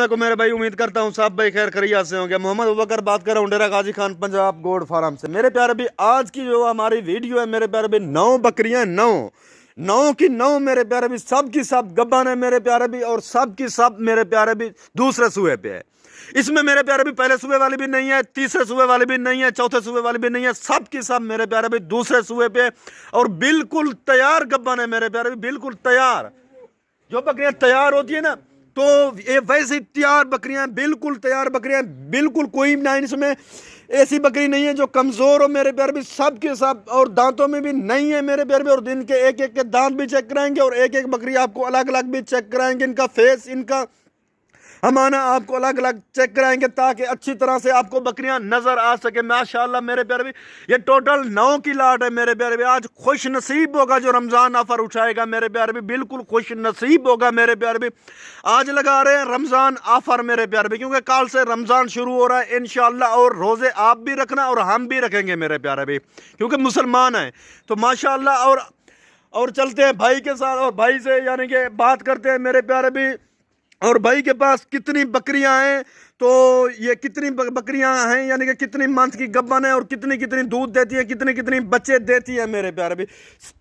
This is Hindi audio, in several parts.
वालेकुम मेरे भाई, उम्मीद करता हूँ सब भाई खैर खैरियत से होंगे। मोहम्मद अबूबकर बात कर रहा हूँ, डेरा गाजी खान पंजाब गोड फार्म से। मेरे प्यारे भी आज की जो हमारी वीडियो है मेरे प्यारे भी 9 बकरियां, 9 की 9 मेरे प्यारे भी, सब की सब गब्बान है मेरे प्यारे भी, और सब की सब मेरे प्यारे भी दूसरे सूबे पे है। इसमें मेरे प्यारे भी पहले सूबे वाली भी नहीं है, तीसरे सूबे वाली भी नहीं है, चौथे सूबे वाली भी नहीं है, सब की सब मेरे प्यारे भी दूसरे सूबे पे और बिल्कुल तैयार गब्बान है मेरे प्यारे भी, बिल्कुल तैयार। जो बकरियां तैयार होती है ना, तो ये वैसे तैयार बकरियां, बिल्कुल तैयार बकरियां, बिल्कुल कोई ना इसमें ऐसी बकरी नहीं है जो कमजोर हो मेरे प्यार भी, सब के सब। और दांतों में भी नहीं है मेरे प्यार भी, और दिन के एक एक के दांत भी चेक कराएंगे और एक एक बकरी आपको अलग अलग भी चेक कराएंगे, इनका फेस, इनका हमारा आपको अलग अलग चेक कराएंगे ताकि अच्छी तरह से आपको बकरियां नजर आ सके। माशाल्लाह मेरे प्यारे भी, ये टोटल 9 की लाट है मेरे प्यारे भी। आज खुश नसीब होगा जो रमजान ऑफर उठाएगा मेरे प्यारे भी, बिल्कुल खुश नसीब होगा मेरे प्यारे भी। आज लगा रहे हैं रमजान ऑफर मेरे प्यारे भी, क्योंकि कल से रमजान शुरू हो रहा है इंशाल्लाह, और रोजे आप भी रखना और हम भी रखेंगे मेरे प्यारे भी, क्योंकि मुसलमान हैं। तो माशाल्लाह और चलते हैं भाई के साथ, और भाई से यानी कि बात करते हैं मेरे प्यारे भी। और भाई के पास कितनी बकरियां हैं, तो ये कितनी बकरियां हैं यानी कि कितनी मंथ की गब्बन है और कितनी कितनी दूध देती है, कितनी कितनी बच्चे देती है मेरे प्यारे भी,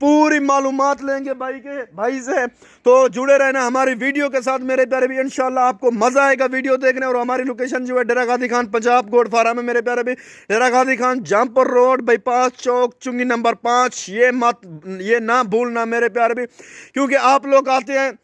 पूरी मालूमात लेंगे भाई से। तो जुड़े रहना हमारी वीडियो के साथ मेरे प्यारे भी, इंशाल्लाह आपको मजा आएगा वीडियो देखने। और हमारी लोकेशन जो है डेरा गाजी खान पंजाब गोड फार्म है मेरे प्यारे भी, डेरा गाजी खान जमपुर रोड, बाईपास चौक, चुंगी नंबर 5। ये ना भूलना मेरे प्यारे भी, क्योंकि आप लोग आते हैं,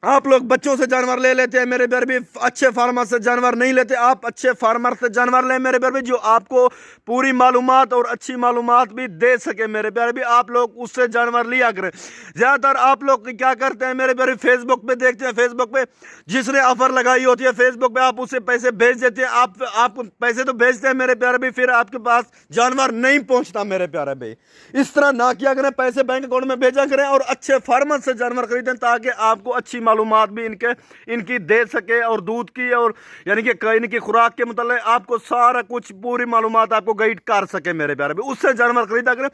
आप लोग बच्चों से जानवर ले लेते हैं मेरे प्यारे भी, अच्छे फार्मर से जानवर नहीं लेते। आप अच्छे फार्मर से जानवर लें मेरे प्यारे भी, जो आपको पूरी मालूमात और अच्छी मालूमात भी दे सके मेरे प्यारे भी, आप लोग उससे जानवर लिया करें। ज़्यादातर आप लोग क्या करते हैं मेरे प्यारे, फेसबुक पे देखते हैं, फेसबुक पे जिसने ऑफर लगाई होती है फेसबुक पे आप उसे पैसे भेज देते हैं। आप पैसे तो भेजते हैं मेरे प्यारे भी, फिर आपके पास जानवर नहीं पहुंचता मेरे प्यारे भी। इस तरह ना किया करें, पैसे बैंक अकाउंट में भेजा करें और अच्छे फार्मर से जानवर खरीदें ताकि आपको अच्छी मालूमात भी इनकी दे सके, और दूध की और यानी कि इनकी खुराक के मतलब आपको सारा कुछ पूरी मालूमात आपको गाइड कर सके मेरे प्यारे भी, उससे जानवर खरीदा करें।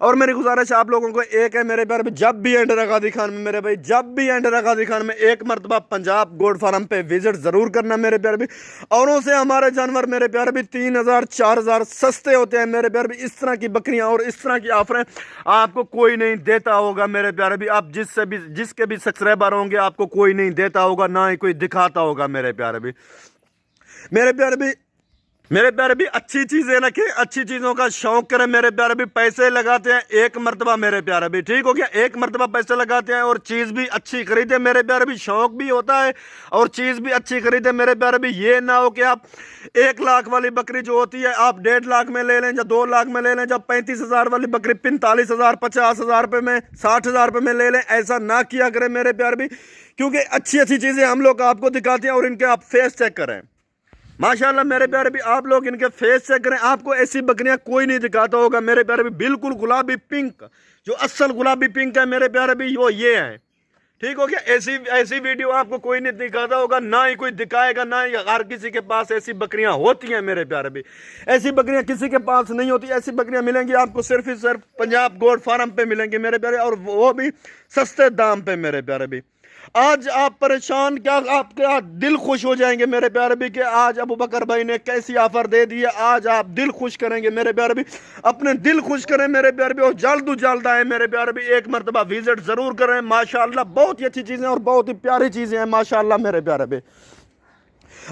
और मेरी गुजारिश आप लोगों को एक है मेरे प्यारे भी, जब भी डेरा गाजी खान में मेरे भाई, जब भी डेरा गाजी खान में एक मरतबा पंजाब गोड फार्म पे विजिट जरूर करना मेरे प्यारे भी। औरों से हमारे जानवर मेरे प्यारे भी 3000 4000 सस्ते होते हैं मेरे प्यारे भी। इस तरह की बकरियां और इस तरह की ऑफरें आपको कोई नहीं देता होगा मेरे प्यारे भी। आप जिसके भी सब्सक्राइबर होंगे आपको कोई नहीं देता होगा, ना ही कोई दिखाता होगा मेरे प्यारे भी। मेरे प्यारे भी अच्छी चीजें रखें, अच्छी चीजों का शौक करें मेरे प्यारे भी। पैसे लगाते हैं एक मरतबा मेरे प्यारे भी, ठीक हो गया, एक मरतबा पैसे लगाते हैं और चीज भी अच्छी खरीदे मेरे प्यारे भी। शौक भी होता है और चीज भी अच्छी खरीदे मेरे प्यारे भी। ये ना हो कि आप 1 लाख वाली बकरी जो होती है आप 1.5 लाख में ले लें, या 2 लाख में ले लें, जब 35,000 वाली बकरी 45,000 50,000 रुपये में 60,000 रुपये में ले लें। ऐसा ना किया करें मेरे प्यारे भी, क्योंकि अच्छी अच्छी चीजें हम लोग आपको दिखाते हैं और इनके आप फेस चेक करें। माशाल्लाह मेरे प्यारे भी, आप लोग इनके फेस चेक करें, आपको ऐसी बकरियां कोई नहीं दिखाता होगा मेरे प्यारे भी। बिल्कुल गुलाबी पिंक, जो असल गुलाबी पिंक है मेरे प्यारे भी, वो ये है, ठीक हो गया। ऐसी वीडियो आपको कोई नहीं दिखाता होगा, ना ही कोई दिखाएगा, ना ही हर किसी के पास ऐसी बकरियां होती हैं मेरे प्यारे भी। ऐसी बकरियां किसी के पास नहीं होती, ऐसी बकरियां मिलेंगी आपको सिर्फ ही सिर्फ पंजाब गोड फार्म पे मिलेंगी मेरे प्यारे, और वो भी सस्ते दाम पे मेरे प्यारे भी। आज आप परेशान, क्या आपका दिल खुश हो जाएंगे मेरे प्यारे भी कि आज अबूबकर भाई ने कैसी ऑफर दे दी है। आज आप दिल खुश करेंगे मेरे प्यारे भी, अपने दिल खुश करें मेरे प्यारे भी, और जल्द आए मेरे प्यारे भी, एक मरतबा विजिट जरूर करें। माशाल्लाह बहुत ही अच्छी चीजें और बहुत ही प्यारी चीजें हैं माशाल्लाह मेरे प्यारे भी।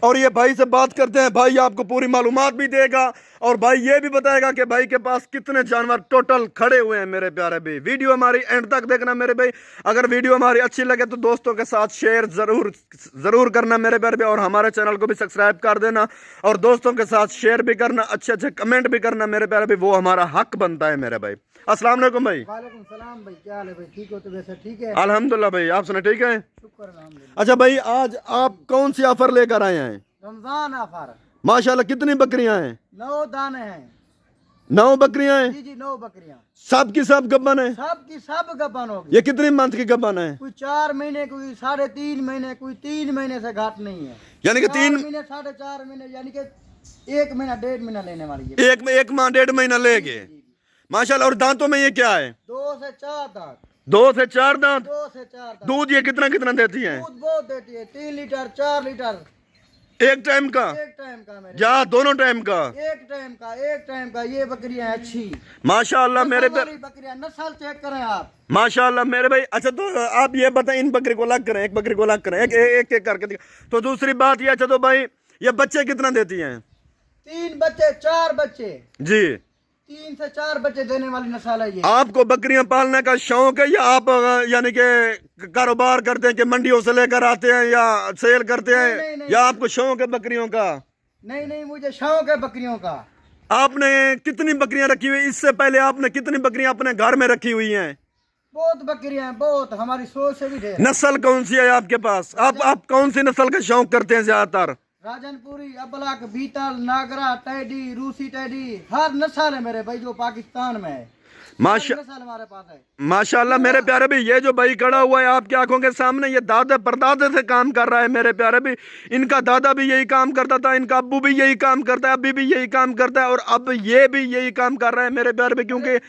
और ये भाई से बात करते हैं, भाई आपको पूरी मालूमात भी देगा और भाई ये भी बताएगा कि भाई के पास कितने जानवर टोटल खड़े हुए हैं मेरे प्यारे भाई। वीडियो हमारी एंड तक देखना मेरे भाई। अगर वीडियो हमारी अच्छी लगे तो दोस्तों के साथ शेयर जरूर करना मेरे प्यारे भाई, और हमारे चैनल को भी सब्सक्राइब कर देना और दोस्तों के साथ शेयर भी करना, अच्छे अच्छे कमेंट भी करना मेरे प्यारे भाई, वो हमारा हक बनता है मेरे भाई। अस्सलाम वालेकुम भाई। वालेकुम सलाम भाई, क्या हाल है भाई, ठीक हो? तो वैसे ठीक है अल्हम्दुलिल्लाह भाई, आप सुने ठीक है? शुक्र अल्हम्दुलिल्लाह। अच्छा भाई, आज आप कौन सी ऑफर लेकर आए हैं? रमजान ऑफर। माशाल्लाह कितनी बकरियां हैं? 9 दाने हैं 9 बकरियां हैं? जी 9 बकरियां, सब की सब गब्बन है? सब की सब गब्बन होगी। ये कितनी मंथ की गब्बन है? कोई 4 महीने, कोई 3.5 महीने, कोई 3 महीने से घाट नहीं है। यानी कि 3 महीने 4.5 महीने, यानी कि 1 महीना 1.5 महीना लेने वाली है। एक माह 1.5 महीना लेके माशाल्लाह। और दांतों में ये क्या है? 2 से 4 दांत। 2 से 4 दांत। 2 से 4 दांत। दूध ये कितना कितना देती है? दूध बहुत देती है, 3 लीटर 4 लीटर एक टाइम का? एक टाइम का मेरे, या दोनों टाइम का? एक टाइम का, एक टाइम का। ये बकरियां अच्छी माशाल्लाह मेरे पे, बकरियां, नस्ल चेक करें आप। माशाल्लाह मेरे भाई। अच्छा तो आप ये बताएं, इन बकरी को अलग करें, एक बकरी को अलग करें, एक करके दिखा। तो दूसरी बात ये, अच्छा तो भाई ये बच्चे कितना देती हैं? 3 बच्चे 4 बच्चे जी, 3 से 4 बच्चे देने वाली नस्ल है ये। आपको बकरियां पालने का शौक है या आप यानी कि कारोबार करते हैं कि मंडियों से लेकर आते हैं या सेल करते हैं? नहीं, नहीं, या आपको शौक है बकरियों का? नहीं नहीं, मुझे शौक है बकरियों का। आपने कितनी बकरियां रखी हुई? इससे पहले आपने कितनी बकरियां अपने घर में रखी हुई हैं? बहुत बकरियां हैं, बहुत, हमारी सोच से भी ढेर। नस्ल कौन सी है आपके पास? आप कौन सी नस्ल का शौक करते हैं ज्यादातर? राजनपुरी, अबलक, बीतल, नागरा, टैडी, रूसी टैडी, हर नस्ल है मेरे भाई जो पाकिस्तान में है। माशा नस्ल हमारे पास है। माशाल्लाह मेरे प्यारे भी। ये जो भाई खड़ा हुआ है आपकी आंखों के सामने, ये दादा परदादे से काम कर रहा है मेरे प्यारे भी। इनका दादा भी यही काम करता था, इनका अब्बू भी यही काम करता है, अभी भी यही काम करता है, और अब ये भी यही काम कर रहा है मेरे प्यारे भी, क्योंकि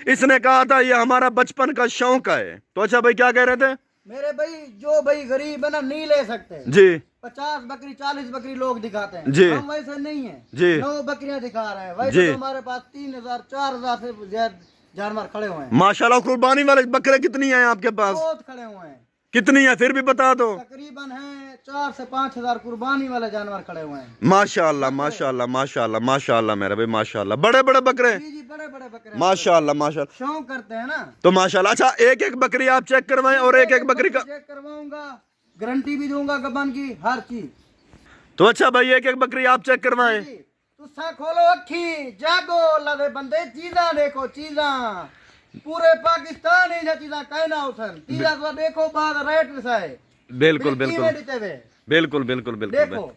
इसने कहा था ये हमारा बचपन का शौक है। तो अच्छा भाई क्या कह रहे थे? मेरे भाई जो भाई गरीब है ना, नहीं ले सकते। जी 50 बकरी 40 बकरी लोग दिखाते हैं, जी। हम वैसे नहीं है जी 9 बकरियां दिखा रहे हैं। वैसे जी। तो हमारे पास 3000 4000 से ज्यादा जानवर खड़े हुए हैं। माशाल्लाह। कुर्बानी वाले बकरे कितनी हैं आपके पास? बहुत खड़े हुए हैं। कितनी है फिर भी बता दो। तकरीबन है 4 से 5000 कुर्बानी वाले जानवर खड़े हुए हैं। माशाल्लाह माशाल्लाह माशाल्लाह माशाल्लाह मेरे भाई, माशाल्लाह। बड़े बड़े बकरे, जी जी, बड़े बड़े बकरे हैं। माशाल्लाह माशाल्लाह। शौक करते हैं ना तो माशाल्लाह। अच्छा एक एक बकरी आप चेक करवाएं और एक एक बकरी का, चेक करवाऊंगा, गारंटी भी दूंगा गबन की, हर चीज। तो अच्छा भाई एक एक बकरी आप चेक करवाएं। तुसा खोलो अखी, जागो अल्लाह दे बंदे, चीजा देखो चीजा। पूरे पाकिस्तान ही चीजा कहना उठन चीजा तो देखो, बाद रेट है। बिल्कुल बिल्कुल बिल्कुल बिल्कुल बिल्कुल देखो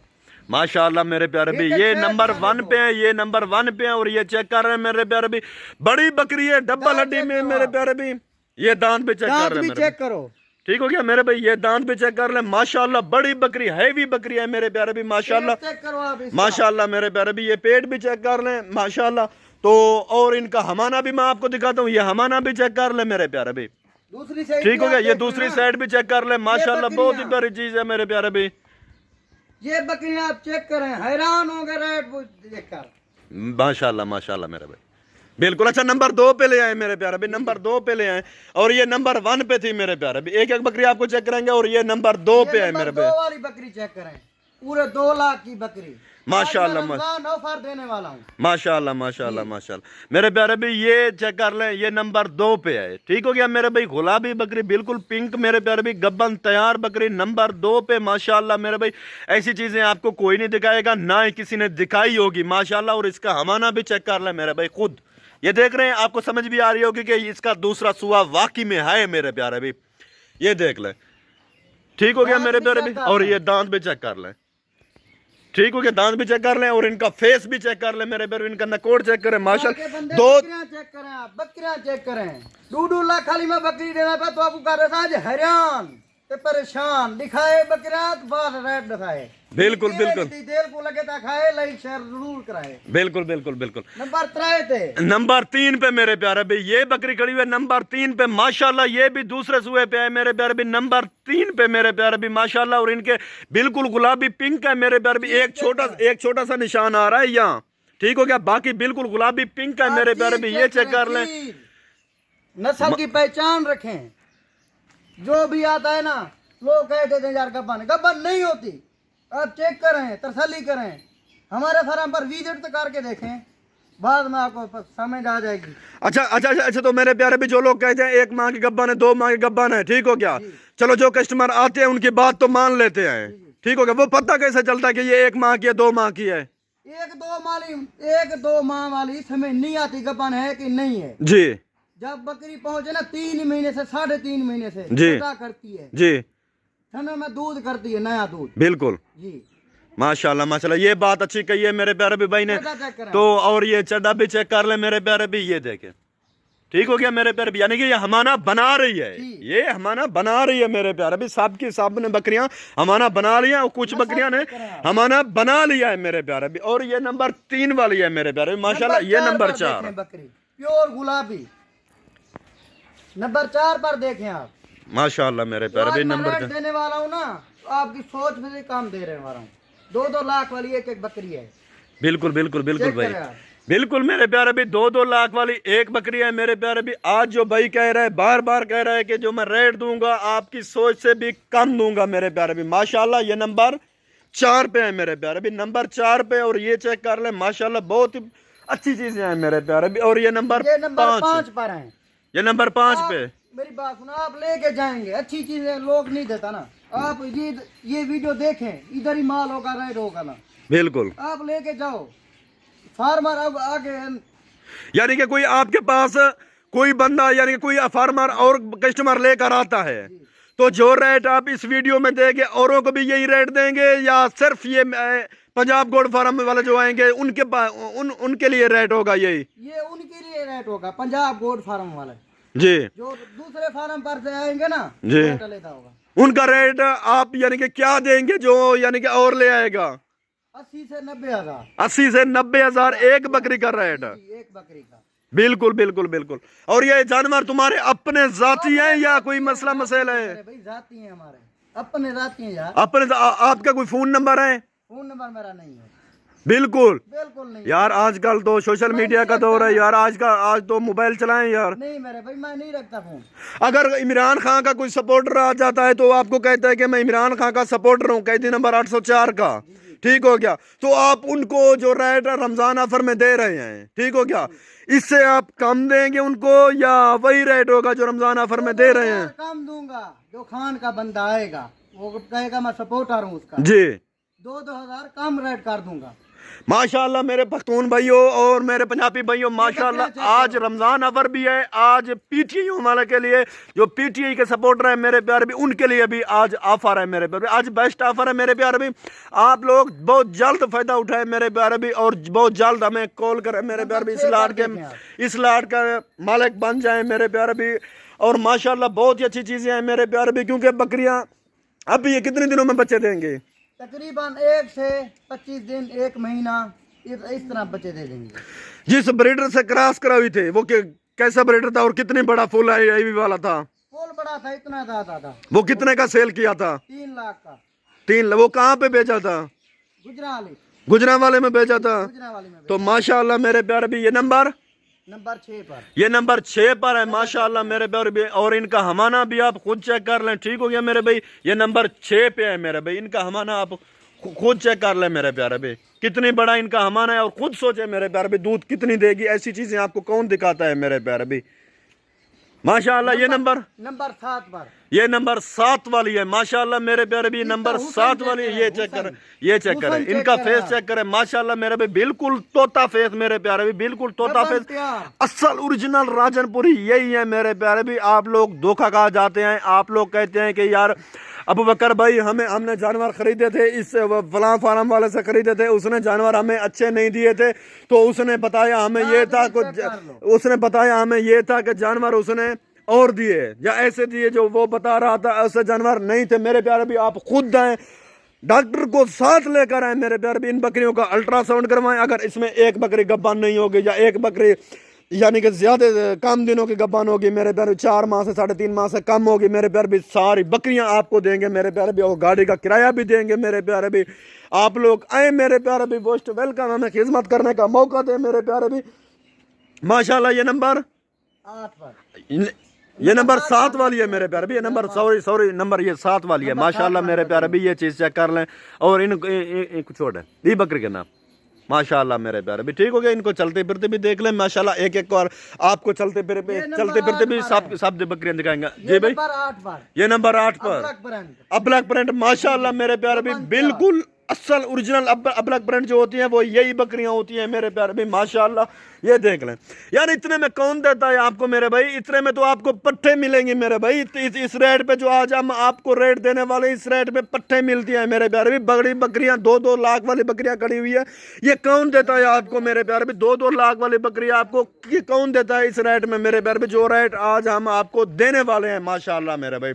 माशाल्लाह मेरे प्यारे भी। ये नंबर 1 पे है, ये नंबर 1 पे है, और ये चेक कर रहे हैं मेरे प्यारे भी। बड़ी बकरी है, डब्बल हड्डी में मेरे प्यारे भी। ये दांत भी चेक कर रहे हैं, चेक करो। ठीक हो गया मेरे भाई। ये दांत भी चेक कर ले, माशाल्लाह। बड़ी बकरी, हैवी बकरी है मेरे प्यारे भी, माशाल्लाह चेक करो आप इसका। माशाल्लाह मेरे प्यारे भी। ये पेट भी चेक कर ले, माशाल्लाह। तो और इनका हमाना भी मैं आपको दिखाता हूँ, ये हमाना भी चेक कर ले मेरे प्यारे भी। दूसरी साइड ठीक हो गया, ये दूसरी साइड भी चेक कर ले, माशाल्लाह। बहुत ही बड़ी चीज है मेरे प्यारे भी। ये बकरियां आप चेक करें, हैरान हो गए रेट देखकर। माशाल्लाह माशाल्लाह मेरे भाई, बिल्कुल। अच्छा नंबर 2 पे ले आए मेरे प्यारे भी, नंबर 2 पे ले आए, और ये नंबर 1 पे थी मेरे प्यारे भी। एक एक बकरी आपको चेक करेंगे, और ये नंबर 2 पे है मेरे दो भाई। वाली बकरी चेक करें, पूरे 2 लाख की बकरी, माशाल्लाह ऑफर देने वाला हूँ। माशाल्लाह माशाल्लाह माशाल्लाह मेरे प्यारे भी। ये चेक कर लें, ये नंबर 2 पे है। ठीक हो गया मेरे भाई। गुलाबी बकरी, बिल्कुल पिंक मेरे प्यारे भी, गब्बन तैयार बकरी, नंबर 2 पे माशाल्लाह मेरे भाई। ऐसी चीजें आपको कोई नहीं दिखाएगा, ना ही किसी ने दिखाई होगी माशाल्लाह। और इसका हमाना भी चेक कर लें मेरे भाई, खुद ये देख रहे हैं, आपको समझ भी आ रही होगी कि इसका दूसरा सुआ वाकई में है मेरे प्यारे भी। ये देख लें, ठीक हो गया मेरे प्यारे भी। और ये दांत भी चेक कर लें, ठीक हो गया, दांत भी चेक कर लें, और इनका फेस भी चेक कर लें मेरे प्यारे। इनका नकोड़ चेक करें, माशाल्लाह। दो बकरियां चेक करें आप, बकरियां चेक करें। 2-2 लाख खाली में बकरी देना पे तो आपको कर रहे आज हैरान ते परेशान। दिखाए बकरियां तो बाद रेट दिखाए। बिल्कुल बिल्कुल दिल को लगे ता खाए, लाइक शेयर जरूर कराए। बिल्कुल बिल्कुल बिल्कुल। नंबर 3 थे, नंबर 3 पे मेरे प्यारे भाई ये बकरी खड़ी हुई है, नंबर 3 पे माशाल्लाह। ये भी दूसरे सुए पे है मेरे प्यारे भी, नंबर 3 पे मेरे प्यारे भी, माशाल्लाह। और इनके बिल्कुल गुलाबी पिंक है मेरे प्यारे भी। एक छोटा सा निशान आ रहा है यहाँ, ठीक हो गया। बाकी बिल्कुल गुलाबी पिंक है मेरे प्यारे भी। ये चेक कर लें, नस्ल की पहचान रखें। जो भी आता है ना, लोग कहते थे यार गब्बन गब्बन नहीं होती। आप चेक करें, तसल्ली करें, हमारे फार्म पर विजिट करके देखें, बाद में आपको समझ आ जाएगी। अच्छा अच्छा अच्छा अच्छा। तो मेरे प्यारे भी जो लोग कहते हैं 1 माह की गब्बन है, 2 माह की गब्बन है, ठीक हो गया। चलो जो कस्टमर आते हैं उनकी बात तो मान लेते हैं, ठीक हो गया। वो पता कैसे चलता है कि ये 1 माह की है, 2 माह की है? 1-2 माह वाली समय नहीं आती गब्बन है कि नहीं है जी। जब बकरी पहुंचे ना 3 महीने से 3.5 महीने से जी पता करती है जी, समय में दूध करती है, नया दूध। बिल्कुल जी माशाल्लाह माशाल्लाह। ये बात अच्छी कही है मेरे प्यारे भी भाई ने। चेक करें। तो और ये चड्डा भी चेक कर ले मेरे प्यारे भी, ये देखे, ठीक हो गया मेरे प्यारे भी। यानी कि ये हमाना बना रही है, ये हमाना बना रही है मेरे प्यारे भी। सब की सब ने बकरियां हमाना बना लिया, और कुछ बकरियां ने हमाना बना लिया है मेरे प्यारे भी। और ये नंबर 3 वाली है मेरे प्यारे भी, माशाल्लाह। ये नंबर 4 बकरी प्योर गुलाबी, नंबर 4 पर देखें आप, माशाल्लाह मेरे प्यारे भी। नंबर देने वाला हूँ ना, आपकी सोच में से काम दे रहे वाला हूँ। 2-2 लाख वाली एक एक बकरी है। बिल्कुल बिल्कुल बिल्कुल चेक भाई, करें आप। बिल्कुल मेरे प्यारे भी 2-2 लाख वाली एक बकरी है मेरे प्यारे भी। आज जो भाई कह रहा है, बार बार कह रहा है कि जो मैं रेट दूंगा आपकी सोच से भी कम दूंगा मेरे प्यारे भी। माशाल्लाह ये नंबर 4 पे है मेरे प्यारे भी, नंबर 4 पे। और ये चेक कर ले माशाल्लाह बहुत ही अच्छी चीजें हैं मेरे प्यारे भी। और ये नंबर 5 पर है। ये नंबर 5 आप पे। मेरी बात सुनो, आप लेके जाएंगे, अच्छी चीजें लोग नहीं देता ना। आप ये वीडियो देखें, इधर ही माल होगा, रेट होगा ना, बिल्कुल आप लेके जाओ। फार्मर अब आगे यानी कि कोई आपके पास कोई बंदा यानी कि कोई फार्मर और कस्टमर लेकर आता है तो जो रेट आप इस वीडियो में देंगे औरों को भी यही रेट देंगे, या सिर्फ ये पंजाब गोड फार्म वाले जो आएंगे उनके लिए रेट होगा यही? ये उनके लिए रेट होगा, पंजाब गोड फार्म वाले। जी, जो दूसरे फार्म पर से आएंगे ना, जी, रेट लेता होगा। उनका रेट आप यानी कि क्या देंगे जो यानी कि और ले आएगा? 80 से 90 हजार। 80 से 90 हजार एक बकरी का रेट। एक बकरी का। बिल्कुल बिल्कुल बिल्कुल। और ये जानवर तुम्हारे अपने जाती हैं या कोई मसला मसला है? भाई जाती हैं हमारे अपने, जाती हैं यार। अपने आपका कोई फोन नंबर है? फोन नंबर मेरा नहीं है। बिल्कुल बिल्कुल नहीं यार, आजकल तो सोशल मीडिया का दौर है यार। आज तो मोबाइल चलाएं यार। नहीं मेरे भाई, मैं नहीं रखता फोन। अगर इमरान खान का कोई सपोर्टर आ जाता है तो आपको कहता है कि मैं इमरान खान का सपोर्टर हूँ, कैदी नंबर 804 का, ठीक हो गया, तो आप उनको जो रेट रमजान ऑफर में दे रहे हैं, ठीक हो गया, इससे आप कम देंगे उनको या वही रेट होगा जो रमजान ऑफर में दे रहे हैं? कम दूंगा। जो खान का बंदा आएगा वो कहेगा मैं सपोर्टर हूँ उसका, जी, 2-2 हजार कम रेट कर दूंगा। माशाल्लाह मेरे पख्तून भाइयों और मेरे पंजाबी भाइयों, माशाल्लाह आज रमजान अवर भी है। आज पीटीआई वाले के लिए, जो पीटीआई के सपोर्टर है मेरे प्यारे भी, उनके लिए भी आज ऑफर है मेरे प्यारे, आज बेस्ट ऑफर है मेरे प्यारे भी। आप लोग बहुत जल्द फायदा उठाए मेरे प्यारे भी और बहुत जल्द हमें कॉल करें मेरे प्यारे भी। इस लाट का मालिक बन जाए मेरे प्यारे भी। और माशाल्लाह बहुत ही अच्छी चीजें हैं मेरे प्यारे भी, क्योंकि बकरियां अभी ये कितने दिनों में बच्चे देंगे? तकरीबन 1 से 25 दिन, 1 महीना, इस तरह बच्चे दे देंगे। जिस ब्रीडर से क्रॉस कराई थे वो कैसा ब्रीडर था और कितने बड़ा फुल आई वाला था? फुल बड़ा था, इतना था। वो कितने का सेल किया था? 3 लाख का। 3 वो कहाँ पे बेचा था? गुजरावाले में बेचा था। तो माशाल्लाह मेरे प्यारे भी ये नंबर 6 पर, ये नंबर 6 पर है माशाल्लाह मेरे प्यारे भी। और इनका हमाना भी आप खुद चेक कर लें, ठीक हो गया मेरे भाई, ये नंबर 6 पे है मेरे भाई। इनका हमाना आप खुद चेक कर लें मेरे प्यारे भाई, कितनी बड़ा इनका हमाना है। और खुद सोचे मेरे प्यारे भाई दूध कितनी देगी, ऐसी चीजें आपको कौन दिखाता है मेरे प्यारे भाई। माशाल्लाह ये नंबर 7 पर, ये नंबर 7 वाली है माशाल्लाह मेरे प्यारे भी, नंबर 7 वाली है। ये चेक करें, ये चेक करें, इनका फेस चेक करें माशाल्लाह मेरे भाई, बिल्कुल तोता फेस मेरे प्यारे भी, बिल्कुल तोता फेस, असल ओरिजिनल राजनपुरी यही है मेरे प्यारे भी। आप लोग धोखा खा जाते हैं, आप लोग कहते हैं कि यार अबू बकर भाई हमने जानवर खरीदे थे इस फलां फार्म वाले से खरीदे थे, उसने जानवर हमें अच्छे नहीं दिए थे, तो उसने बताया हमें ये था उसने बताया हमें ये था कि जानवर उसने और दिए या ऐसे दिए, जो वो बता रहा था ऐसे जानवर नहीं थे मेरे प्यारे भी। आप खुद आए, डॉक्टर को साथ लेकर आए मेरे प्यारे भी, इन बकरियों का अल्ट्रासाउंड करवाएं। अगर इसमें एक बकरी गब्बान नहीं होगी या एक बकरी यानी कि ज्यादा कम दिनों की गब्बान होगी मेरे प्यारे, 4 माह से 3.5 माह से कम होगी मेरे प्यारे भी, सारी बकरियां आपको देंगे मेरे प्यारे भी। और गाड़ी का किराया भी देंगे मेरे प्यारे भी। आप लोग आए मेरे प्यारे भी, मोस्ट वेलकम, हमें खिदमत करने का मौका दे मेरे प्यारे भी। माशाल्लाह ये नंबर 8 पर, ये नंबर 7 वाली है मेरे प्यारे भी, ये नंबर सॉरी नंबर ये 7 वाली है माशाल्लाह मेरे प्यारे भी। ये चीज चेक कर लें। और इन छोड़ है ये बकरी के नाम माशाल्लाह मेरे प्यारे भी, ठीक हो गया। इनको चलते फिरते भी देख लें माशाल्लाह, एक एक और आपको चलते फिरते भी सब बकरियां दिखाएंगे। जी भाई ये नंबर 8 पर अबलग प्रिंट माशाल्लाह मेरे प्यारे भी, बिल्कुल असल ओरिजिनल अबलग प्रिंट जो होती हैं वो यही बकरियां होती हैं मेरे प्यारे भी माशाल्लाह। ये देख लें यार, इतने में कौन देता है आपको मेरे भाई, इतने में तो आपको पट्टे मिलेंगे मेरे भाई। इस रेट पे जो आज हम आपको रेट देने वाले, इस रेट पे पट्टे मिलती हैं मेरे प्यारे भी। बड़ी बकरियां 2-2 लाख वाली बकरियां खड़ी हुई है, ये कौन देता है आपको मेरे प्यारे भी? 2-2 लाख वाली बकरियां आपको कौन देता है इस रेट में मेरे प्यारे भी, जो रेट आज हम आपको देने वाले हैं माशाल्लाह मेरे भाई।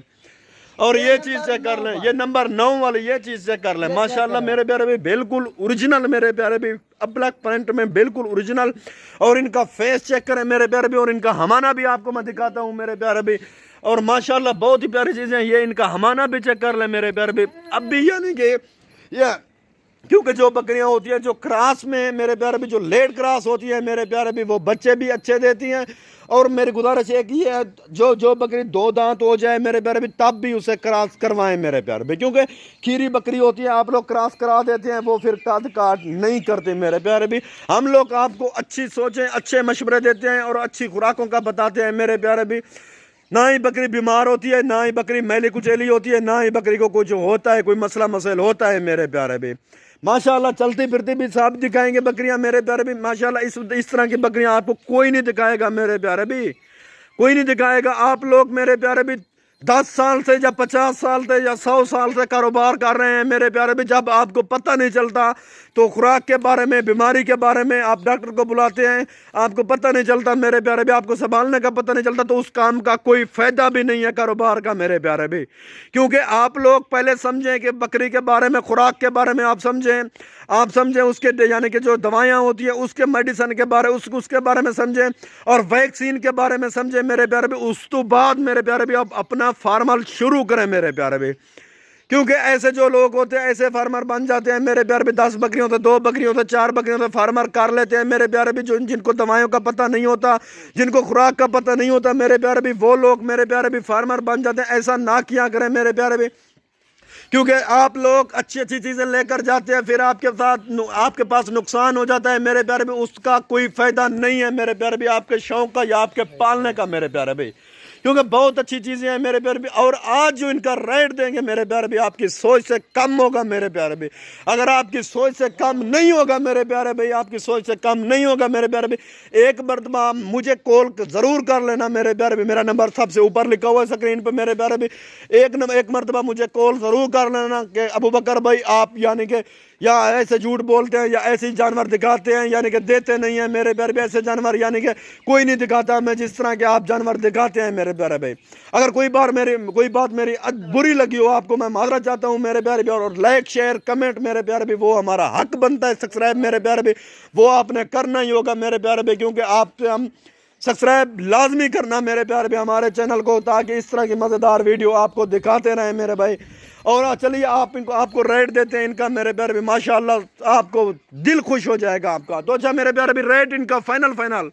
और ये चीज चेक कर लें, ये नंबर 9 वाली ये चीज चेक कर लें माशाल्लाह मेरे प्यारे भी, बिल्कुल ओरिजिनल मेरे प्यारे भी, अबलग प्रिंट में बिल्कुल ओरिजिनल। और इनका फेस चेक करें मेरे प्यारे भी, और इनका हमाना भी आपको मैं दिखाता हूँ मेरे प्यारे भी। और माशाल्लाह बहुत ही प्यारी चीजें, ये इनका हमाना भी चेक कर लें मेरे प्यारे भी। अब भी यानी कि क्योंकि जो बकरियां होती हैं जो क्रॉस में मेरे प्यारे भी, जो लेट क्रॉस होती है मेरे प्यारे भी, वो बच्चे भी अच्छे देती हैं। और मेरी गुजारिश एक ही है, जो बकरी 2 दांत हो जाए मेरे प्यारे भी, तब भी उसे क्रॉस करवाएं मेरे प्यारे भी, क्योंकि खीरी बकरी होती है, आप लोग क्रॉस करा देते हैं, वो फिर कद काट नहीं करते मेरे प्यारे भी। हम लोग आपको अच्छी सोचें, अच्छे मशवरे देते हैं और अच्छी खुराकों का बताते हैं मेरे प्यारे भी। ना ही बकरी बीमार होती है, ना ही बकरी मैली कुचैली होती है, ना ही बकरी को कुछ होता है, कोई मसला मसैल होता है मेरे प्यारे भी। माशाल्लाह चलती फिरती भी साफ दिखाएंगे बकरियां मेरे प्यारे भी। माशाल्लाह इस तरह की बकरियां आपको कोई नहीं दिखाएगा मेरे प्यारे भी, कोई नहीं दिखाएगा। आप लोग मेरे प्यारे भी 10 साल से या 50 साल से या 100 साल से कारोबार कर रहे हैं मेरे प्यारे भी, जब आपको पता नहीं चलता तो खुराक के बारे में, बीमारी के बारे में आप डॉक्टर को बुलाते हैं, आपको पता नहीं चलता मेरे प्यारे भी, आपको संभालने का पता नहीं चलता, तो उस काम का कोई फायदा भी नहीं है कारोबार का मेरे प्यारे भी। क्योंकि आप लोग पहले समझें कि बकरी के बारे में, खुराक के बारे में आप समझें उसके यानी कि जो दवाइयाँ होती है उसके मेडिसिन के बारे उसके बारे में समझें, और वैक्सीन के बारे में समझें मेरे प्यारे भी। उस तो बाद मेरे प्यारे भी आप अपना फार्मर शुरू करें मेरे प्यारे भी। क्योंकि ऐसे जो लोग होते हैं ऐसे फार्मर बन जाते हैं मेरे प्यारे भी, 10 बकरियों से 2 बकरियों से 4 बकरियों से फार्मर कर लेते हैं मेरे प्यारे भी। जिनको दवाइयों का पता नहीं होता, जिनको खुराक का पता नहीं होता मेरे प्यारे भी, वो लोग मेरे प्यारे भी फार्मर बन जाते हैं। ऐसा ना किया करें मेरे प्यारे भी, क्योंकि आप लोग अच्छी अच्छी चीज़ें लेकर जाते हैं, फिर आपके पास नुकसान हो जाता है मेरे प्यारे भी, उसका कोई फायदा नहीं है मेरे प्यारे भी, आपके शौक का या आपके पालने का मेरे प्यारे भी। क्योंकि बहुत अच्छी चीज़ें हैं मेरे प्यारे भी। और आज जो इनका रेट देंगे मेरे प्यारे भी, आपकी सोच से कम होगा मेरे प्यारे भी। अगर आपकी सोच से कम नहीं होगा मेरे प्यारे भाई, आपकी सोच से कम नहीं होगा मेरे प्यारे भी, एक मरतबा मुझे कॉल ज़रूर कर लेना मेरे प्यारे भी। मेरा नंबर सबसे ऊपर लिखा हुआ है स्क्रीन पर मेरे प्यारे भी। एक मरतबा मुझे कॉल ज़रूर कर लेना कि अबू बकर भाई आप यानी कि या ऐसे झूठ बोलते हैं या ऐसे जानवर दिखाते हैं, यानी कि देते नहीं हैं मेरे प्यारे भी। ऐसे जानवर यानी कि कोई नहीं दिखाता मैं जिस तरह के आप जानवर दिखाते हैं मेरे प्यारे भाई। अगर कोई बात मेरी बुरी लगी हो आपको, मैं माजरा चाहता हूँ मेरे प्यारे भी। और लाइक शेयर कमेंट मेरे प्यारे भी, वो हमारा हक बनता है। सब्सक्राइब मेरे प्यारे भी वो आपने करना ही होगा मेरे प्यारे भी, क्योंकि आपसे हम सब्सक्राइब लाजमी करना मेरे प्यारे भी हमारे चैनल को, ताकि इस तरह की मज़ेदार वीडियो आपको दिखाते रहें मेरे भाई। और चलिए आपको रेट देते हैं इनका मेरे प्यारे भी। माशाल्लाह आपको दिल खुश हो जाएगा आपका। तो अच्छा मेरे प्यारे भी, रेट इनका फाइनल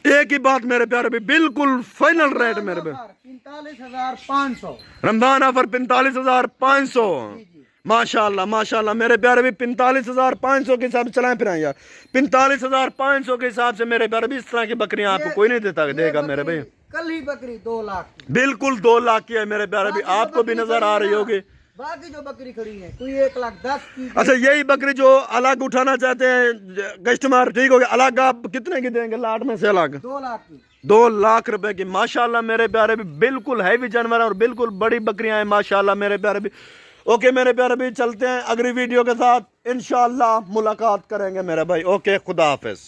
एक ही बात मेरे प्यारे भी, बिल्कुल फाइनल रेट मेरे पे 45,500 रमजान ऑफर 45,500। माशाल्लाह मेरे प्यारे भी 45,500 के हिसाब से चलाएं फिर यार। 45,500 के हिसाब से मेरे प्यारे भी, इस तरह की बकरियां आपको कोई नहीं देगा मेरे भाई। कल ही बकरी 2 लाख की। बिल्कुल 2 लाख की है मेरे प्यारे भी, आपको भी नजर आ रही होगी। बाकी जो बकरी खड़ी है कोई 1,10,000 की। अच्छा यही बकरी जो अलग उठाना चाहते हैं कस्टमर, ठीक हो गया, अलग आप कितने की देंगे? लाट में से अलग 2 लाख की, 2 लाख रुपए की। माशाल्लाह मेरे प्यारे भी, बिल्कुल हैवी जानवर है और बिल्कुल बड़ी बकरियां हैं माशाल्लाह मेरे प्यारे भी। ओके मेरे प्यारे भी, चलते हैं अगली वीडियो के साथ, इंशाल्लाह मुलाकात करेंगे मेरे भाई। ओके, खुदा हाफिज।